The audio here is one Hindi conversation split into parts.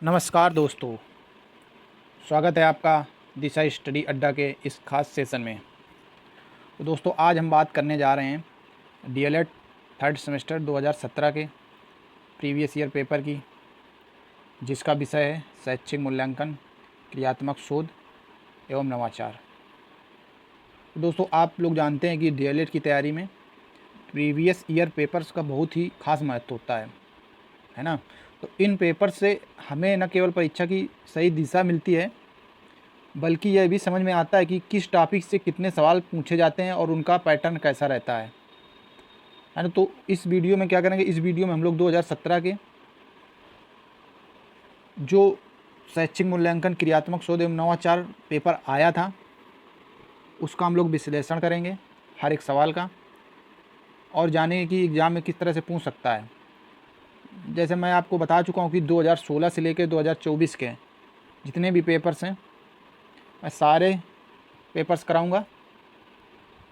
नमस्कार दोस्तों, स्वागत है आपका दिशा स्टडी अड्डा के इस खास सेशन में। तो दोस्तों, आज हम बात करने जा रहे हैं डीएलएड थर्ड सेमेस्टर 2017 के प्रीवियस ईयर पेपर की, जिसका विषय है शैक्षिक मूल्यांकन, क्रियात्मक शोध एवं नवाचार। तो दोस्तों, आप लोग जानते हैं कि डीएलएड की तैयारी में प्रीवियस ईयर पेपर्स का बहुत ही खास महत्व होता है ना। तो इन पेपर से हमें न केवल परीक्षा की सही दिशा मिलती है, बल्कि यह भी समझ में आता है कि किस टॉपिक से कितने सवाल पूछे जाते हैं और उनका पैटर्न कैसा रहता है ना। तो इस वीडियो में क्या करेंगे, इस वीडियो में हम लोग 2017 के जो शैक्षिक मूल्यांकन, क्रियात्मक शोध एवं नवाचार पेपर आया था, उसका हम लोग विश्लेषण करेंगे हर एक सवाल का, और जानेंगे कि एग्ज़ाम में किस तरह से पूछ सकता है। जैसे मैं आपको बता चुका हूँ कि 2016 से लेकर 2024 के जितने भी पेपर्स हैं, मैं सारे पेपर्स कराऊंगा।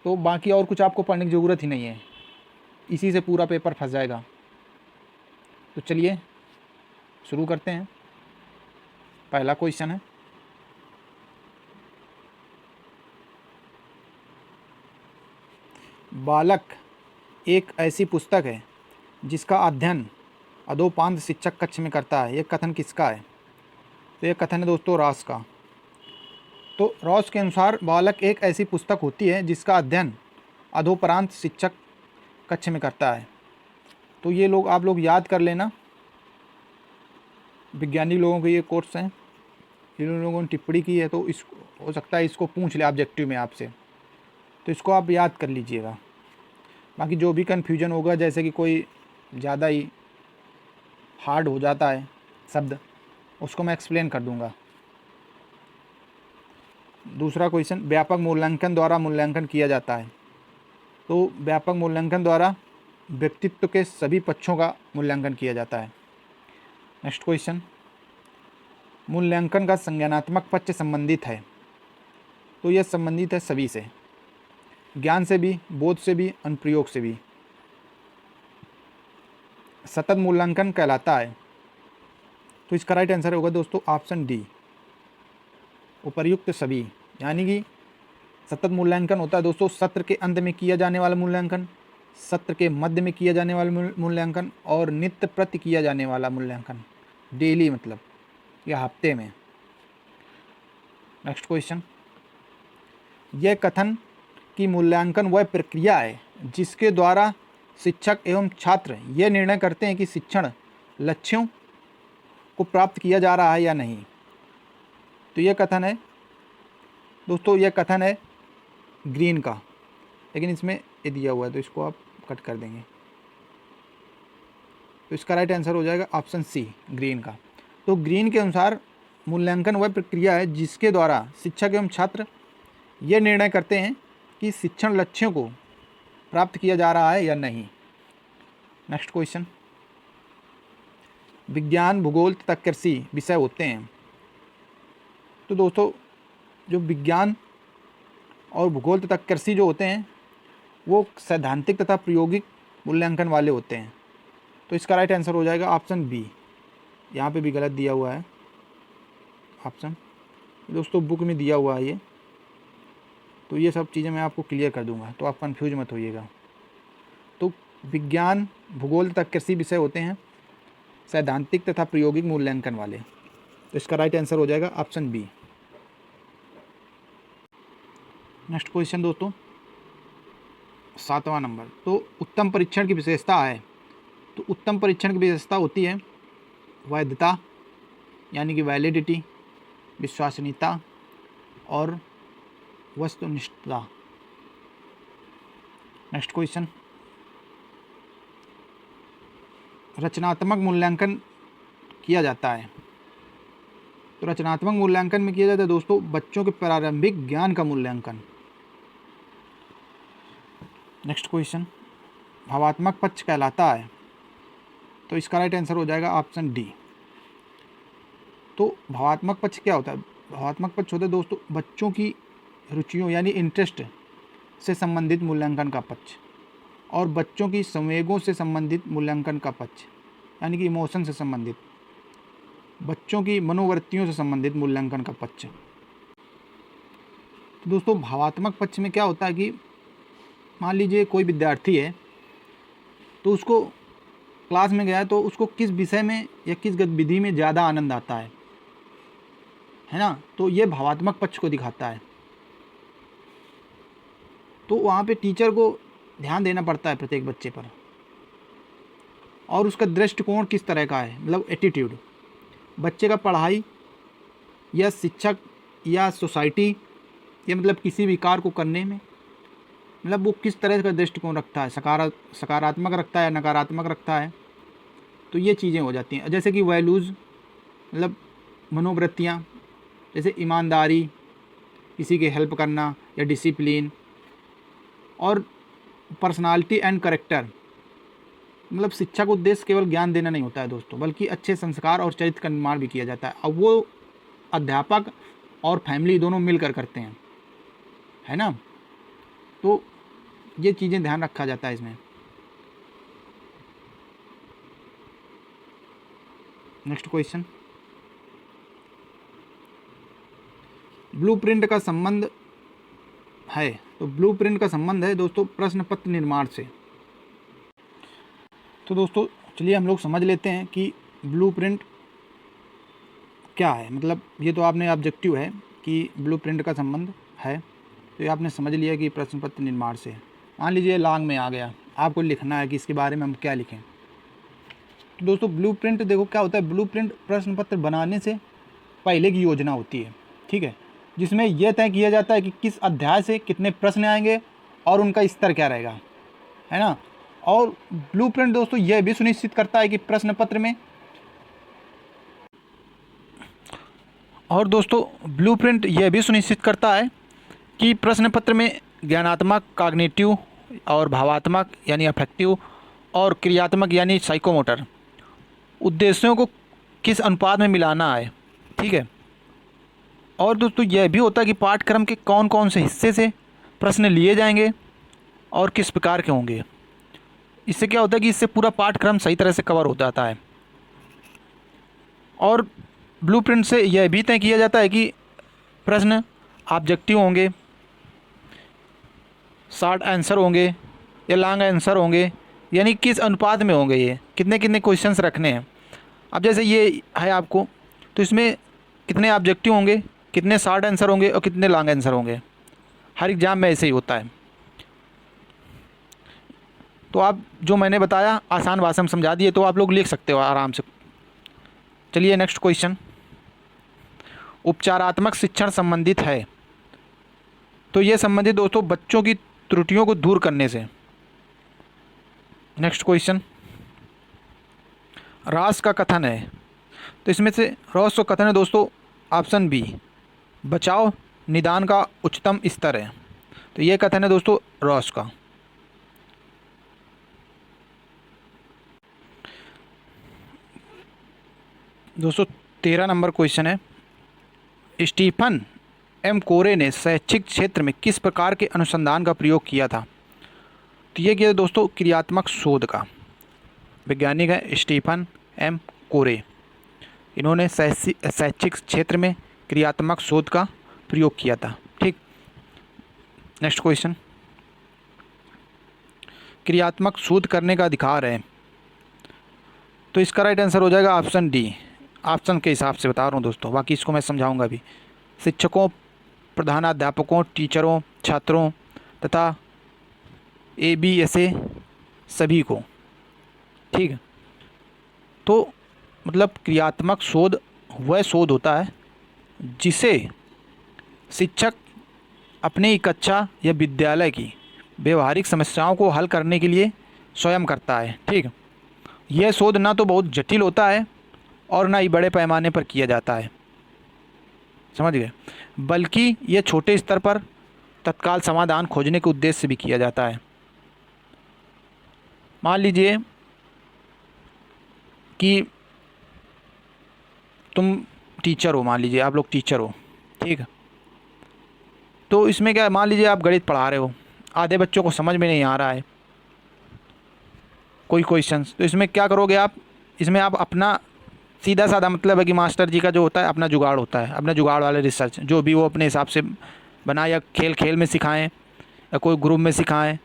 तो बाकी और कुछ आपको पढ़ने की ज़रूरत ही नहीं है, इसी से पूरा पेपर फंस जाएगा। तो चलिए शुरू करते हैं। पहला क्वेश्चन है, बालक एक ऐसी पुस्तक है जिसका अध्ययन अधोपांत शिक्षक कक्ष में करता है, यह कथन किसका है? तो यह कथन है दोस्तों रॉस का। तो रॉस के अनुसार बालक एक ऐसी पुस्तक होती है जिसका अध्ययन अधोपरांत शिक्षक कक्ष में करता है। तो ये लोग आप लोग याद कर लेना, वैज्ञानिक लोगों के ये कोर्स हैं, इन लोगों ने टिप्पणी की है, तो इस हो सकता है इसको पूछ ले ऑब्जेक्टिव में आपसे, तो इसको आप याद कर लीजिएगा। बाकी जो भी कन्फ्यूजन होगा, जैसे कि कोई ज़्यादा ही हार्ड हो जाता है शब्द, उसको मैं एक्सप्लेन कर दूंगा। दूसरा क्वेश्चन, व्यापक मूल्यांकन द्वारा मूल्यांकन किया जाता है। तो व्यापक मूल्यांकन द्वारा व्यक्तित्व के सभी पक्षों का मूल्यांकन किया जाता है। नेक्स्ट क्वेश्चन, मूल्यांकन का संज्ञानात्मक पक्ष संबंधित है। तो यह संबंधित है सभी से, ज्ञान से भी, बोध से भी, अनुप्रयोग से भी। सतत मूल्यांकन कहलाता है। तो इसका राइट आंसर होगा दोस्तों ऑप्शन डी, उपर्युक्त सभी। यानी कि सतत मूल्यांकन होता है दोस्तों सत्र के अंत में किया जाने वाला मूल्यांकन, सत्र के मध्य में किया जाने वाला मूल्यांकन, और नित्य प्रति किया जाने वाला मूल्यांकन, डेली मतलब या हफ्ते में। नेक्स्ट क्वेश्चन, यह कथन कि मूल्यांकन वह प्रक्रिया है जिसके द्वारा शिक्षक एवं छात्र यह निर्णय करते हैं कि शिक्षण लक्ष्यों को प्राप्त किया जा रहा है या नहीं। तो यह कथन है दोस्तों, यह कथन है ग्रीन का, लेकिन इसमें ये दिया हुआ है तो इसको आप कट कर देंगे। तो इसका राइट आंसर हो जाएगा ऑप्शन सी, ग्रीन का। तो ग्रीन के अनुसार मूल्यांकन वह प्रक्रिया है जिसके द्वारा शिक्षक एवं छात्र ये निर्णय करते हैं कि शिक्षण लक्ष्यों को प्राप्त किया जा रहा है या नहीं। नेक्स्ट क्वेश्चन, विज्ञान, भूगोल तथा कृषि विषय होते हैं। तो दोस्तों, जो विज्ञान और भूगोल तथा कृषि जो होते हैं वो सैद्धांतिक तथा प्रायोगिक मूल्यांकन वाले होते हैं। तो इसका राइट आंसर हो जाएगा ऑप्शन बी। यहाँ पे भी गलत दिया हुआ है ऑप्शन, दोस्तों बुक में दिया हुआ है ये, तो ये सब चीज़ें मैं आपको क्लियर कर दूंगा, तो आप कंफ्यूज मत होइएगा। तो विज्ञान, भूगोल तथा कृषि विषय होते हैं सैद्धांतिक तथा प्रायोगिक मूल्यांकन वाले। तो इसका राइट आंसर हो जाएगा ऑप्शन बी। नेक्स्ट क्वेश्चन दोस्तों, 7वां नंबर। तो उत्तम परीक्षण की विशेषता है। तो उत्तम परीक्षण की विशेषता होती है वैधता, यानी कि वैलिडिटी, विश्वसनीयता और वस्तुनिष्ठता। नेक्स्ट क्वेश्चन, रचनात्मक मूल्यांकन किया जाता है। तो रचनात्मक मूल्यांकन में किया जाता है दोस्तों बच्चों के प्रारंभिक ज्ञान का मूल्यांकन। नेक्स्ट क्वेश्चन, भावात्मक पक्ष कहलाता है। तो इसका राइट आंसर हो जाएगा ऑप्शन डी। तो भावात्मक पक्ष क्या होता है? भावात्मक पक्ष होता है दोस्तों बच्चों की रुचियों यानी इंटरेस्ट से संबंधित मूल्यांकन का पक्ष, और बच्चों की संवेगों से संबंधित मूल्यांकन का पक्ष, यानी कि इमोशन से संबंधित। बच्चों की मनोवृत्तियों से संबंधित मूल्यांकन का पक्ष। तो दोस्तों भावात्मक पक्ष में क्या होता है कि मान लीजिए कोई विद्यार्थी है तो उसको क्लास में गया है तो उसको किस विषय में या किस गतिविधि में ज़्यादा आनंद आता है ना, तो ये भावात्मक पक्ष को दिखाता है। तो वहाँ पे टीचर को ध्यान देना पड़ता है प्रत्येक बच्चे पर, और उसका दृष्टिकोण किस तरह का है, मतलब एटीट्यूड, बच्चे का पढ़ाई या शिक्षक या सोसाइटी या मतलब किसी भी कार्य को करने में मतलब वो किस तरह का दृष्टिकोण रखता है, सकारात्मक रखता है या नकारात्मक रखता है। तो ये चीज़ें हो जाती हैं, जैसे कि वैल्यूज़ मतलब मनोवृत्तियाँ, जैसे ईमानदारी, किसी की हेल्प करना या डिसिप्लिन, और पर्सनालिटी एंड करेक्टर, मतलब शिक्षा का उद्देश्य केवल ज्ञान देना नहीं होता है दोस्तों, बल्कि अच्छे संस्कार और चरित्र का निर्माण भी किया जाता है। अब वो अध्यापक और फैमिली दोनों मिलकर करते हैं, है ना। तो ये चीज़ें ध्यान रखा जाता है इसमें। नेक्स्ट क्वेश्चन, ब्लूप्रिंट का संबंध है। तो ब्लूप्रिंट का संबंध है दोस्तों प्रश्न पत्र निर्माण से। तो दोस्तों चलिए हम लोग समझ लेते हैं कि ब्लूप्रिंट क्या है। मतलब ये तो आपने ऑब्जेक्टिव है कि ब्लूप्रिंट का संबंध है, तो ये आपने समझ लिया कि प्रश्न पत्र निर्माण से। मान लीजिए लॉन्ग में आ गया, आपको लिखना है कि इसके बारे में हम क्या लिखें। तो दोस्तों ब्लूप्रिंट देखो क्या होता है, ब्लूप्रिंट प्रश्न पत्र बनाने से पहले की योजना होती है, ठीक है, जिसमें यह तय किया जाता है कि किस अध्याय से कितने प्रश्न आएंगे और उनका स्तर क्या रहेगा, है ना। और ब्लूप्रिंट दोस्तों यह भी सुनिश्चित करता है कि प्रश्न पत्र में ब्लूप्रिंट यह भी सुनिश्चित करता है कि प्रश्न पत्र में ज्ञानात्मक, कॉग्निटिव और भावात्मक यानी अफेक्टिव और क्रियात्मक यानी साइकोमोटर उद्देश्यों को किस अनुपात में मिलाना है, ठीक है। और दोस्तों यह भी होता है कि पाठ्यक्रम के कौन कौन से हिस्से से प्रश्न लिए जाएंगे और किस प्रकार के होंगे। इससे क्या होता है कि इससे पूरा पाठ्यक्रम सही तरह से कवर हो जाता है। और ब्लूप्रिंट से यह भी तय किया जाता है कि प्रश्न ऑब्जेक्टिव होंगे, शॉर्ट आंसर होंगे या लॉन्ग आंसर होंगे, यानी किस अनुपात में होंगे, ये कितने कितने क्वेश्चंस रखने हैं। अब जैसे ये है आपको, तो इसमें कितने ऑब्जेक्टिव होंगे, कितने शॉर्ट आंसर होंगे और कितने लॉन्ग आंसर होंगे। हर एग्ज़ाम में ऐसे ही होता है। तो आप जो मैंने बताया आसान भाषा में समझा दिए, तो आप लोग लिख सकते हो आराम से। चलिए नेक्स्ट क्वेश्चन, उपचारात्मक शिक्षण संबंधित है। तो ये संबंधित दोस्तों बच्चों की त्रुटियों को दूर करने से। नेक्स्ट क्वेश्चन, रॉस का कथन है। तो इसमें से रॉस का कथन है दोस्तों ऑप्शन बी, बचाव निदान का उच्चतम स्तर है। तो ये कथन है दोस्तों रॉस का। दोस्तों 13 नंबर क्वेश्चन है, स्टीफन एम कोरे ने शैक्षिक क्षेत्र में किस प्रकार के अनुसंधान का प्रयोग किया था। तो ये किया दोस्तों क्रियात्मक शोध का। वैज्ञानिक है स्टीफन एम कोरे, इन्होंने शैक्षिक क्षेत्र में क्रियात्मक शोध का प्रयोग किया था, ठीक। नेक्स्ट क्वेश्चन, क्रियात्मक शोध करने का अधिकार है। तो इसका राइट आंसर हो जाएगा ऑप्शन डी। ऑप्शन के हिसाब से बता रहा हूँ दोस्तों, बाकी इसको मैं समझाऊंगा भी। शिक्षकों, प्रधानाध्यापकों, टीचरों, छात्रों तथा ABSA सभी को, ठीक है। तो मतलब क्रियात्मक शोध वह शोध होता है जिसे शिक्षक अपनी कक्षा या विद्यालय की व्यवहारिक समस्याओं को हल करने के लिए स्वयं करता है, ठीक। यह शोध ना तो बहुत जटिल होता है और ना ही बड़े पैमाने पर किया जाता है, समझ गए, बल्कि यह छोटे स्तर पर तत्काल समाधान खोजने के उद्देश्य से भी किया जाता है। मान लीजिए कि तुम टीचर हो, मान लीजिए आप लोग टीचर हो, ठीक है। तो इसमें क्या है, मान लीजिए आप गणित पढ़ा रहे हो, आधे बच्चों को समझ में नहीं आ रहा है कोई क्वेश्चंस, तो इसमें क्या करोगे आप, इसमें आप अपना सीधा साधा मतलब है कि मास्टर जी का जो होता है अपना जुगाड़ होता है, अपना जुगाड़ वाले रिसर्च जो भी वो अपने हिसाब से बनाए, या खेल खेल में सिखाएं या कोई ग्रुप में सिखाएं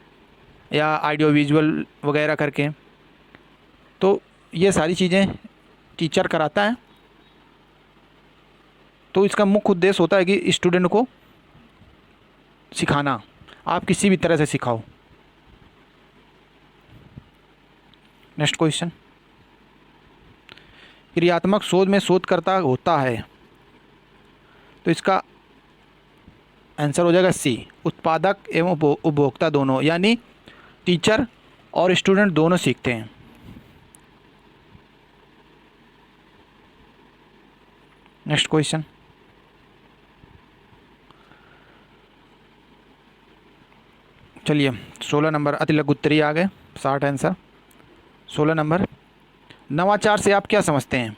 या ऑडियो विजुअल वगैरह करके। तो ये सारी चीज़ें टीचर कराता है। तो इसका मुख्य उद्देश्य होता है कि स्टूडेंट को सिखाना, आप किसी भी तरह से सिखाओ। नेक्स्ट क्वेश्चन, क्रियात्मक शोध में शोधकर्ता होता है, तो इसका आंसर हो जाएगा सी, उत्पादक एवं उपभोक्ता दोनों, यानी टीचर और स्टूडेंट दोनों सीखते हैं। नेक्स्ट क्वेश्चन, चलिए 16 नंबर अति लघु उत्तरीय आ गए, 60 आंसर। 16 नंबर, नवाचार से आप क्या समझते हैं?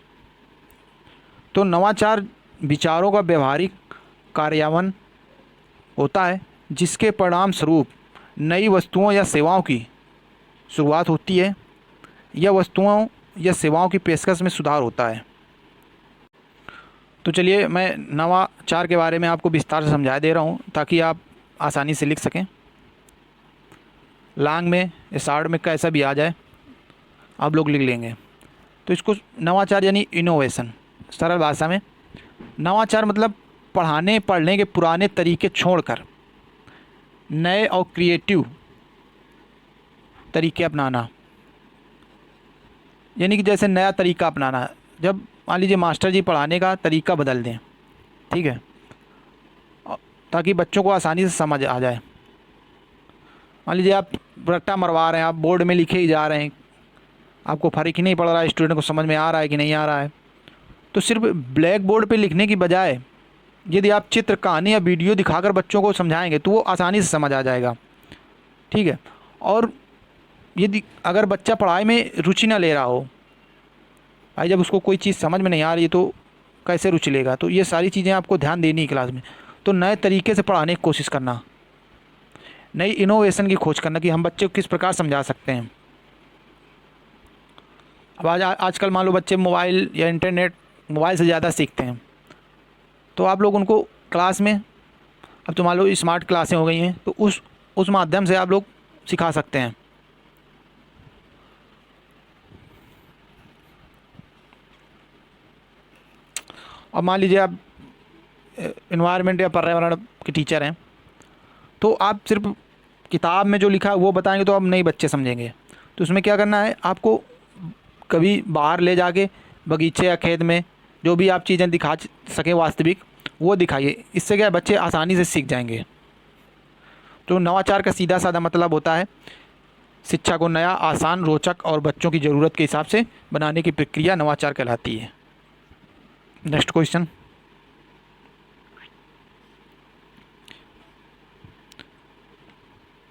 तो नवाचार विचारों का व्यवहारिक कार्यान्वयन होता है जिसके परिणाम स्वरूप नई वस्तुओं या सेवाओं की शुरुआत होती है या वस्तुओं या सेवाओं की पेशकश में सुधार होता है। तो चलिए मैं नवाचार के बारे में आपको विस्तार से समझा दे रहा हूँ ताकि आप आसानी से लिख सकें। लॉन्ग में या शॉर्ट में कैसा भी आ जाए आप लोग लिख लेंगे। तो इसको नवाचार यानी इनोवेशन, सरल भाषा में नवाचार मतलब पढ़ने के पुराने तरीके छोड़कर नए और क्रिएटिव तरीके अपनाना, यानी कि जैसे नया तरीका अपनाना। जब मान लीजिए मास्टर जी पढ़ाने का तरीका बदल दें, ठीक है, ताकि बच्चों को आसानी से समझ आ जाए। मान लीजिए आप रट्टा मरवा रहे हैं, आप बोर्ड में लिखे ही जा रहे हैं, आपको फ़र्क ही नहीं पड़ रहा है स्टूडेंट को समझ में आ रहा है कि नहीं आ रहा है। तो सिर्फ ब्लैक बोर्ड पे लिखने की बजाय यदि आप चित्र, कहानी या वीडियो दिखाकर बच्चों को समझाएंगे तो वो आसानी से समझ आ जाएगा, ठीक है। और यदि अगर बच्चा पढ़ाई में रुचि ना ले रहा हो, भाई जब उसको कोई चीज़ समझ में नहीं आ रही तो कैसे रुचि लेगा? तो ये सारी चीज़ें आपको ध्यान देनी है क्लास में। तो नए तरीके से पढ़ाने की कोशिश करना, नई इनोवेशन की खोज करना कि हम बच्चे को किस प्रकार समझा सकते हैं। अब आजकल मान लो बच्चे मोबाइल या इंटरनेट, मोबाइल से ज़्यादा सीखते हैं, तो आप लोग उनको क्लास में, अब तो मान लो स्मार्ट क्लासें हो गई हैं, तो उस माध्यम से आप लोग सिखा सकते हैं। अब मान लीजिए आप एनवायरनमेंट या पर्यावरण के टीचर हैं, तो आप सिर्फ किताब में जो लिखा है वो बताएंगे तो अब नहीं बच्चे समझेंगे। तो उसमें क्या करना है, आपको कभी बाहर ले जाके बगीचे या खेत में जो भी आप चीज़ें दिखा सकें वास्तविक, वो दिखाइए। इससे क्या है, बच्चे आसानी से सीख जाएंगे। तो नवाचार का सीधा साधा मतलब होता है शिक्षा को नया, आसान, रोचक और बच्चों की ज़रूरत के हिसाब से बनाने की प्रक्रिया नवाचार कहलाती है। नेक्स्ट क्वेश्चन,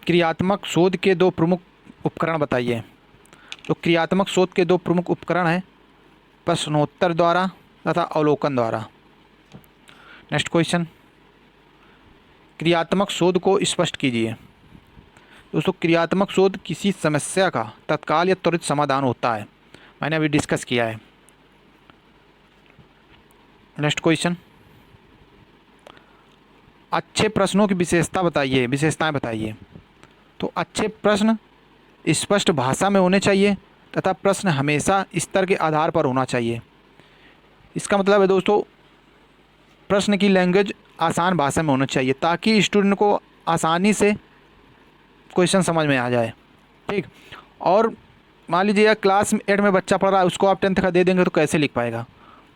क्रियात्मक शोध के दो प्रमुख उपकरण बताइए। तो क्रियात्मक शोध के दो प्रमुख उपकरण हैं प्रश्नोत्तर द्वारा तथा अवलोकन द्वारा। नेक्स्ट क्वेश्चन, क्रियात्मक शोध को स्पष्ट कीजिए। दोस्तों क्रियात्मक शोध किसी समस्या का तत्काल या त्वरित समाधान होता है, मैंने अभी डिस्कस किया है। नेक्स्ट क्वेश्चन, अच्छे प्रश्नों की विशेषताएं बताइए। तो अच्छे प्रश्न स्पष्ट भाषा में होने चाहिए तथा प्रश्न हमेशा स्तर के आधार पर होना चाहिए। इसका मतलब है दोस्तों, प्रश्न की लैंग्वेज आसान भाषा में होना चाहिए ताकि स्टूडेंट को आसानी से क्वेश्चन समझ में आ जाए, ठीक। और मान लीजिए क्लास 8 में बच्चा पढ़ रहा है, उसको आप 10th का दे देंगे तो कैसे लिख पाएगा?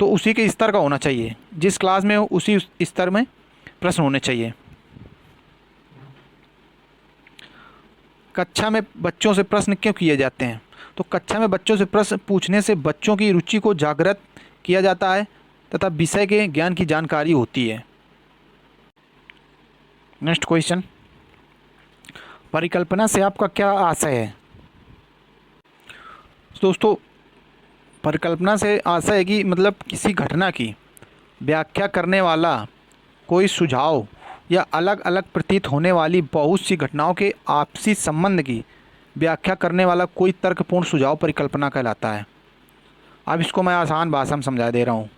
तो उसी के स्तर का होना चाहिए, जिस क्लास में हो उसी स्तर में प्रश्न होने चाहिए। कक्षा में बच्चों से प्रश्न क्यों किए जाते हैं? तो कक्षा में बच्चों से प्रश्न पूछने से बच्चों की रुचि को जागृत किया जाता है तथा विषय के ज्ञान की जानकारी होती है। नेक्स्ट क्वेश्चन, परिकल्पना से आपका क्या आशय है? दोस्तों परिकल्पना से आशय है कि मतलब किसी घटना की व्याख्या करने वाला कोई सुझाव या अलग अलग प्रतीत होने वाली बहुत सी घटनाओं के आपसी संबंध की व्याख्या करने वाला कोई तर्कपूर्ण सुझाव परिकल्पना कहलाता है। अब इसको मैं आसान भाषा में समझा दे रहा हूँ।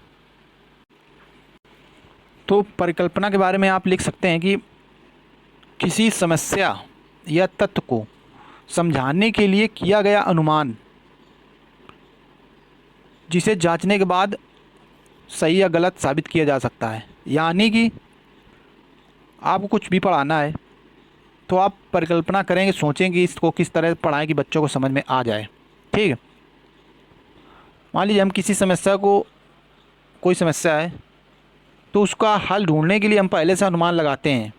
तो परिकल्पना के बारे में आप लिख सकते हैं कि किसी समस्या या तत्व को समझाने के लिए किया गया अनुमान, जिसे जांचने के बाद सही या गलत साबित किया जा सकता है। यानी कि आपको कुछ भी पढ़ाना है तो आप परिकल्पना करेंगे, सोचेंगे इसको किस तरह पढ़ाएं कि बच्चों को समझ में आ जाए। ठीक है, मान लीजिए हम किसी समस्या को, कोई समस्या है तो उसका हल ढूंढने के लिए हम पहले से अनुमान लगाते हैं,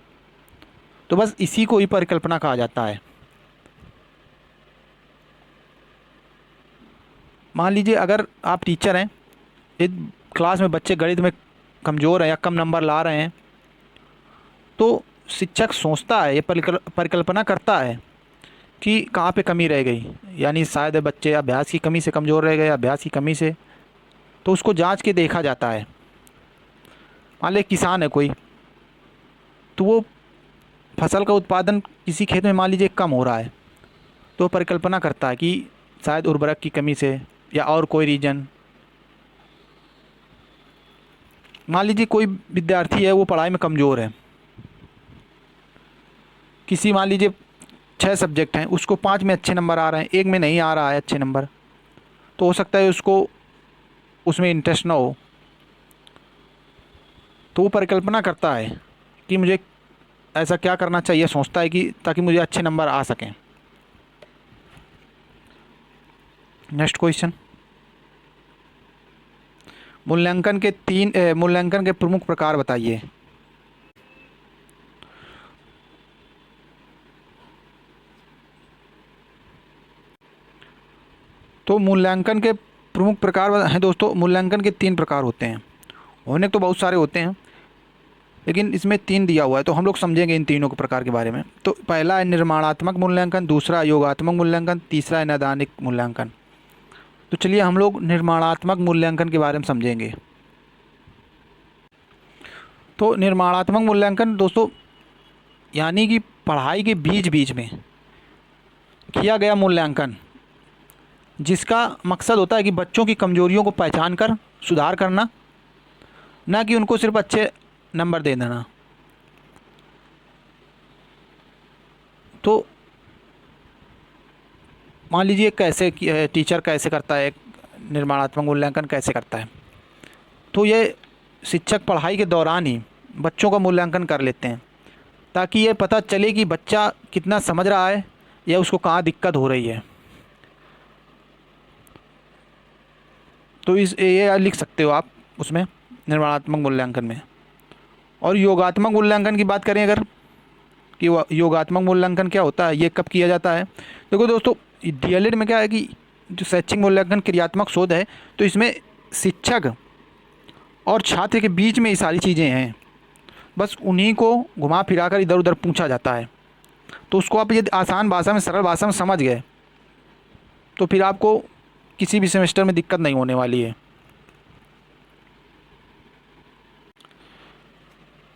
तो बस इसी को ही परिकल्पना कहा जाता है। मान लीजिए अगर आप टीचर हैं, एक क्लास में बच्चे गणित में कमज़ोर हैं या कम नंबर ला रहे हैं, तो शिक्षक सोचता है, ये परिकल्पना करता है कि कहाँ पे कमी रह गई, यानी शायद बच्चे अभ्यास की कमी से कमज़ोर रह गए, अभ्यास की कमी से, तो उसको जांच के देखा जाता है। मान लीजिए किसान है कोई, तो वो फसल का उत्पादन किसी खेत में मान लीजिए कम हो रहा है, तो परिकल्पना करता है कि शायद उर्वरक की कमी से या और कोई रीजन। मान लीजिए कोई विद्यार्थी है वो पढ़ाई में कमज़ोर है, किसी मान लीजिए 6 सब्जेक्ट हैं, उसको 5 में अच्छे नंबर आ रहे हैं, एक में नहीं आ रहा है अच्छे नंबर, तो हो सकता है उसको उसमें इंटरेस्ट ना हो, तो वो परिकल्पना करता है कि मुझे ऐसा क्या करना चाहिए, सोचता है कि ताकि मुझे अच्छे नंबर आ सकें। नेक्स्ट क्वेश्चन, मूल्यांकन के प्रमुख प्रकार बताइए। तो मूल्यांकन के प्रमुख प्रकार हैं दोस्तों, मूल्यांकन के 3 प्रकार होते हैं। होने तो बहुत सारे होते हैं, लेकिन इसमें 3 दिया हुआ है, तो हम लोग समझेंगे इन तीनों के प्रकार के बारे में। तो पहला है निर्माणात्मक मूल्यांकन, दूसरा योगात्मक मूल्यांकन, तीसरा है नैदानिक मूल्यांकन। तो चलिए हम लोग निर्माणात्मक मूल्यांकन के बारे में समझेंगे। तो निर्माणात्मक मूल्यांकन दोस्तों, यानी कि पढ़ाई के बीच बीच में किया गया मूल्यांकन, जिसका मकसद होता है कि बच्चों की कमजोरियों को पहचान कर सुधार करना, ना कि उनको सिर्फ अच्छे नंबर दे देना। तो मान लीजिए कैसे टीचर कैसे करता है, निर्माणात्मक मूल्यांकन कैसे करता है। तो ये शिक्षक पढ़ाई के दौरान ही बच्चों का मूल्यांकन कर लेते हैं, ताकि ये पता चले कि बच्चा कितना समझ रहा है या उसको कहाँ दिक्कत हो रही है। तो ये लिख सकते हो आप उसमें, निर्माणात्मक मूल्यांकन में। और योगात्मक मूल्यांकन की बात करें अगर, कि योगात्मक मूल्यांकन क्या होता है, ये कब किया जाता है। देखो दोस्तों, डीएलएड में क्या है कि जो शैक्षिक मूल्यांकन क्रियात्मक शोध है, तो इसमें शिक्षक और छात्र के बीच में ये सारी चीज़ें हैं, बस उन्हीं को घुमा फिरा कर इधर उधर पूछा जाता है। तो उसको आप यदि आसान भाषा में, सरल भाषा में समझ गए, तो फिर आपको किसी भी सेमेस्टर में दिक्कत नहीं होने वाली है।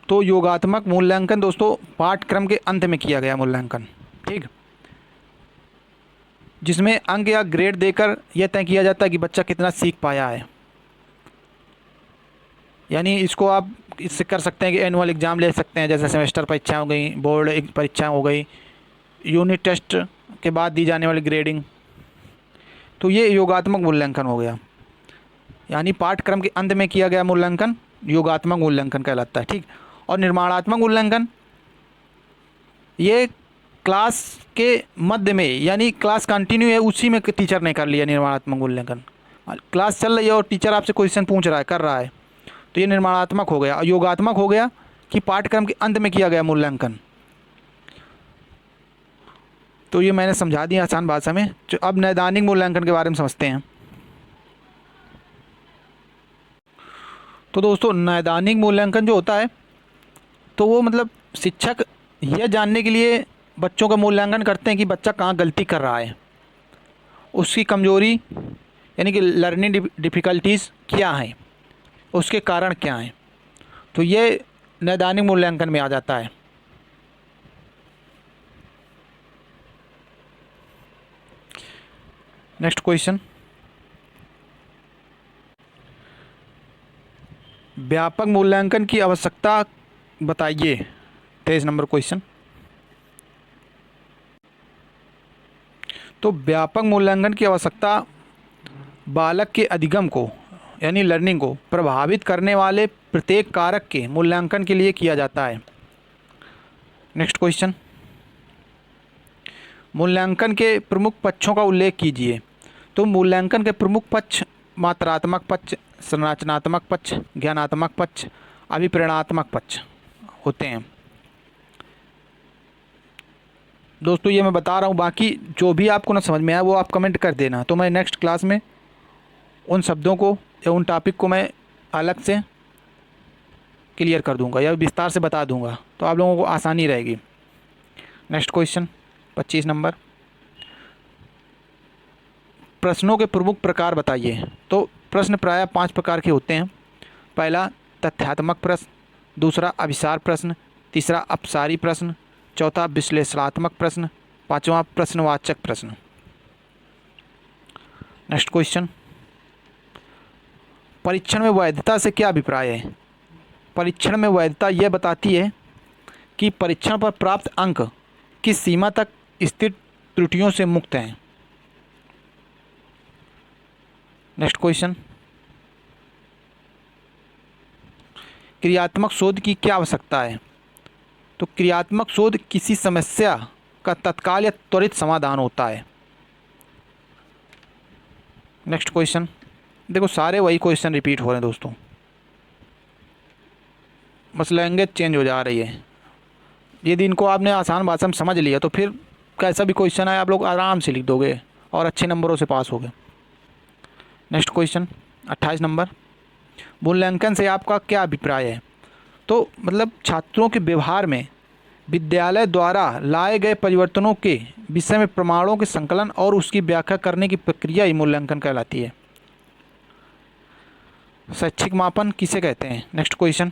तो योगात्मक मूल्यांकन दोस्तों पाठ्यक्रम के अंत में किया गया मूल्यांकन, ठीक, जिसमें अंक या ग्रेड देकर यह तय किया जाता है कि बच्चा कितना सीख पाया है। यानी इसको आप इससे कर सकते हैं कि एनुअल एग्ज़ाम ले सकते हैं, जैसे सेमेस्टर परीक्षा हो गई, बोर्ड परीक्षा हो गई, यूनिट टेस्ट के बाद दी जाने वाली ग्रेडिंग। तो ये योगात्मक मूल्यांकन हो गया, यानी पाठ्यक्रम के अंत में किया गया मूल्यांकन योगात्मक मूल्यांकन कहलाता है, ठीक। और निर्माणात्मक मूल्यांकन ये क्लास के मध्य में, यानी क्लास कंटिन्यू है उसी में टीचर ने कर लिया निर्माणात्मक मूल्यांकन। क्लास चल रही है और टीचर आपसे क्वेश्चन पूछ रहा है, कर रहा है, तो ये निर्माणात्मक हो गया। और योगात्मक हो गया कि पाठ्यक्रम के अंत में किया गया मूल्यांकन। तो ये मैंने समझा दिया आसान भाषा में। तो अब नैदानिक मूल्यांकन के बारे में समझते हैं। तो दोस्तों नैदानिक मूल्यांकन जो होता है, तो वो मतलब शिक्षक यह जानने के लिए बच्चों का मूल्यांकन करते हैं कि बच्चा कहाँ गलती कर रहा है, उसकी कमजोरी यानी कि लर्निंग डिफ़िकल्टीज़ क्या हैं, उसके कारण क्या हैं। तो ये नैदानिक मूल्यांकन में आ जाता है। नेक्स्ट क्वेश्चन, व्यापक मूल्यांकन की आवश्यकता बताइए। 23 नंबर क्वेश्चन। तो व्यापक मूल्यांकन की आवश्यकता बालक के अधिगम को यानी लर्निंग को प्रभावित करने वाले प्रत्येक कारक के मूल्यांकन के लिए किया जाता है। नेक्स्ट क्वेश्चन, मूल्यांकन के प्रमुख पक्षों का उल्लेख कीजिए। तो मूल्यांकन के प्रमुख पक्ष मात्रात्मक पक्ष, संरचनात्मक पक्ष, ज्ञानात्मक पक्ष, अभिप्रेरणात्मक पक्ष होते हैं। दोस्तों ये मैं बता रहा हूँ, बाकी जो भी आपको ना समझ में आया वो आप कमेंट कर देना, तो मैं नेक्स्ट क्लास में उन शब्दों को या उन टॉपिक को मैं अलग से क्लियर कर दूंगा या विस्तार से बता दूंगा, तो आप लोगों को आसानी रहेगी। नेक्स्ट क्वेश्चन 25 नंबर, प्रश्नों के प्रमुख प्रकार बताइए। तो प्रश्न प्रायः 5 प्रकार के होते हैं। पहला तथ्यात्मक प्रश्न, दूसरा अभिसार प्रश्न, तीसरा अपसारी प्रश्न, चौथा विश्लेषणात्मक प्रश्न, पांचवा प्रश्नवाचक प्रश्न। नेक्स्ट क्वेश्चन, परीक्षण में वैधता से क्या अभिप्राय है। परीक्षण में वैधता यह बताती है कि परीक्षण पर प्राप्त अंक किस सीमा तक स्थिर त्रुटियों से मुक्त हैं। नेक्स्ट क्वेश्चन, क्रियात्मक शोध की क्या आवश्यकता है। तो क्रियात्मक शोध किसी समस्या का तत्काल या त्वरित समाधान होता है। नेक्स्ट क्वेश्चन, देखो सारे वही क्वेश्चन रिपीट हो रहे हैं दोस्तों, बस लैंग्वेज चेंज हो जा रही है। यदि इनको आपने आसान भाषा में समझ लिया तो फिर कैसा भी क्वेश्चन आए आप लोग आराम से लिख दोगे और अच्छे नंबरों से पास होगे। नेक्स्ट क्वेश्चन 28 नंबर, मूल्यांकन से आपका क्या अभिप्राय है। तो मतलब छात्रों के व्यवहार में विद्यालय द्वारा लाए गए परिवर्तनों के विषय में प्रमाणों के संकलन और उसकी व्याख्या करने की प्रक्रिया ही मूल्यांकन कहलाती है। शैक्षिक मापन किसे कहते हैं। Next question,